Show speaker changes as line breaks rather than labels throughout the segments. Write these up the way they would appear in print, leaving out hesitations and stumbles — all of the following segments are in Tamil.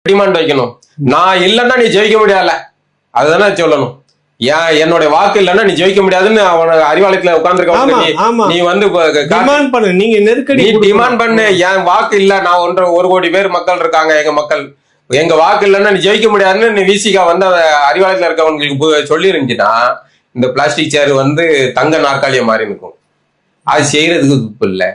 டிமாண்ட் வைக்கணும். நான் இல்லைன்னா நீ ஜெயிக்க முடியாதுல, அதுதானே சொல்லணும். ஏன் என்னுடைய வாக்கு இல்லைன்னா நீ ஜெயிக்க முடியாதுன்னு அவன அறிவாலயத்துல உட்கார்ந்துருக்க. நீ வந்து
நீங்க நெருக்கடி
டிமாண்ட் பண்ணு. என் வாக்கு இல்ல, நான் 1 கோடி பேர் மக்கள் இருக்காங்க, எங்க மக்கள், எங்க வாக்கு இல்லைன்னா நீ ஜெயிக்க முடியாதுன்னு நீ விசிகா வந்து அறிவாலயத்துல இருக்கவங்களுக்கு சொல்லி இருந்துச்சுன்னா இந்த பிளாஸ்டிக் சேர் வந்து தங்க நாற்காலியை மாறி இருக்கும். அது செய்யறதுக்கு துப்பு இல்லை.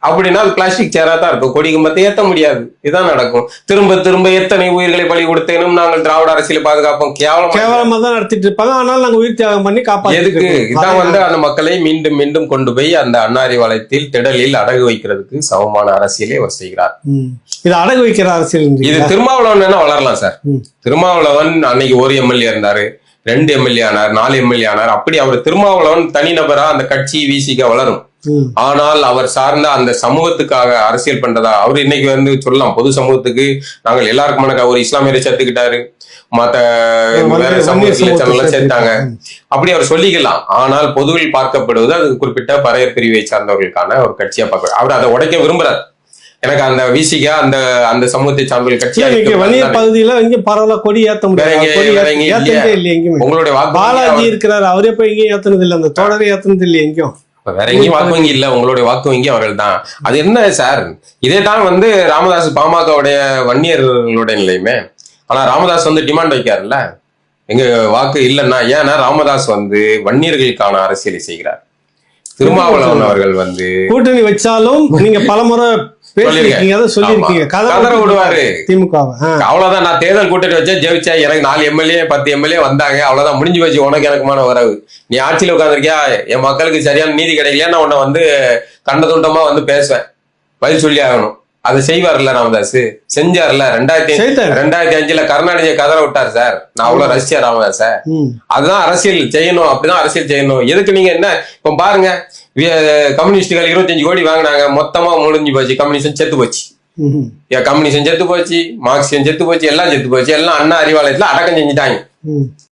அப்படின்னா அது பிளாஸ்டிக் சேரா தான் இருக்கும். கொடி கம்பத்தை ஏற்ற முடியாது. இதுதான் நடக்கும். திரும்ப திரும்ப எத்தனை உயிர்களை பலி கொடுத்தேனும் நாங்கள் திராவிட அரசியலை பாதுகாப்போம்
கேவலமா தான் நடத்திட்டு இருப்பாங்க. ஆனால் நாங்க உயிர் தியாகம் பண்ணி
எதுக்கு? இதான் வந்து அந்த மக்களை மீண்டும் மீண்டும் கொண்டு போய் அந்த அண்ணா அறிவாலயத்தில் திடலில் அடகு வைக்கிறதுக்கு சமமான அரசியலை அவர் செய்கிறார்.
இது அடகு வைக்கிற அரசியல்.
இது திருமாவளவன் என்ன வளரலாம் சார். திருமாவளவன் அன்னைக்கு 1 எம்எல்ஏ இருந்தாரு, 2 எம்எல்ஏ ஆனார், 4 எம்எல்ஏ ஆனார். அப்படி அவர் திருமாவளவன் தனிநபரா அந்த கட்சி விசிக வளரும். ஆனால் அவர் சார்ந்த அந்த சமூகத்துக்காக அரசியல் பண்றதா அவர் இன்னைக்கு வந்து சொல்லலாம். பொது சமூகத்துக்கு நாங்கள் எல்லாருக்குமான ஒரு இஸ்லாமியரை சேர்த்துக்கிட்டாரு, மத்த வேற சமூகத்துல சேர்த்தாங்க, அப்படி அவர் சொல்லிக்கலாம். ஆனால் பொதுவில் பார்க்கப்படுவது அது குறிப்பிட்ட பறையர் பிரிவை சார்ந்தவர்களுக்கான ஒரு கட்சியா பார்க்க. அவர் அதை உடைக்க விரும்புறாரு. எனக்கு அந்த விசிகா அந்த அந்த சமூகத்தை சார்ந்தவர்கள் கட்சியா
பகுதியில இங்க பரவலா கொடி ஏத்த முடியாது.
உங்களுடைய
பாலாஜி இருக்கிறாரு, அவரே போய் எங்கேயும் ஏத்துனது இல்லை, அந்த தொடரை ஏத்துனது இல்லை எங்கேயும்.
வேற எங்கேயும் வாக்கு வங்கி இல்ல, உங்களுடைய வாக்கு வங்கி அவர்கள் தான். அது என்ன சார், இதே தான் வந்து ராமதாஸ் பாமகவுடைய வன்னியர்களுடைய நிலையுமே. ஆனா ராமதாஸ் வந்து டிமாண்ட் வைக்காருல்ல, எங்க வாக்கு இல்லைன்னா. ஏன்னா ராமதாஸ் வந்து வன்னியர்களுக்கான அரசியலை செய்கிறார். திருமாவளவன் அவர்கள் வந்து
கூட்டணி வச்சாலும் நீங்க பலமுறை சொல்லிருக்கீங்க,
கதற விடுவாரு
திமுக.
அவ்வளவுதான், நான் தேர்தல் கூட்டணி வச்சா ஜெயிச்சா, எனக்கு 4 எம்எல்ஏ 10 எம்எல்ஏ வந்தாங்க, அவ்வளவுதான் முடிஞ்சு போச்சு. உனக்கு எனக்குமான உறவு. நீ ஆட்சியில உட்காந்துருக்கியா, என் மக்களுக்கு சரியான நீதி கிடைக்கலையா, நான் உன்னை வந்து கண்டதுண்டமா வந்து பேசுவேன், பதில் சொல்லி ஆகணும். அதை செய்வார்ல ராமதாஸ், செஞ்சார்ல. 2005 கருணாநிதியை கதற விட்டார் சார். நான் அவ்வளவு ரசிச்சேன் ராமதாஸ. அதுதான் அரசியல் செய்யணும், அப்படிதான் அரசியல் செய்யணும். எதுக்கு நீங்க என்ன இப்ப பாருங்க, கம்யூனிஸ்டுகள் 25 கோடி வாங்கினாங்க, மொத்தமா முடிஞ்சு போச்சு. கம்யூனிஸ்ட் செத்து போச்சு, கம்யூனிஸ்ட் செத்து போச்சு, மார்க்சியம் செத்து போச்சு, எல்லாம் செத்து போச்சு. எல்லாம் அண்ணா அறிவாலயத்துல அடக்கம் செஞ்சுட்டாங்க.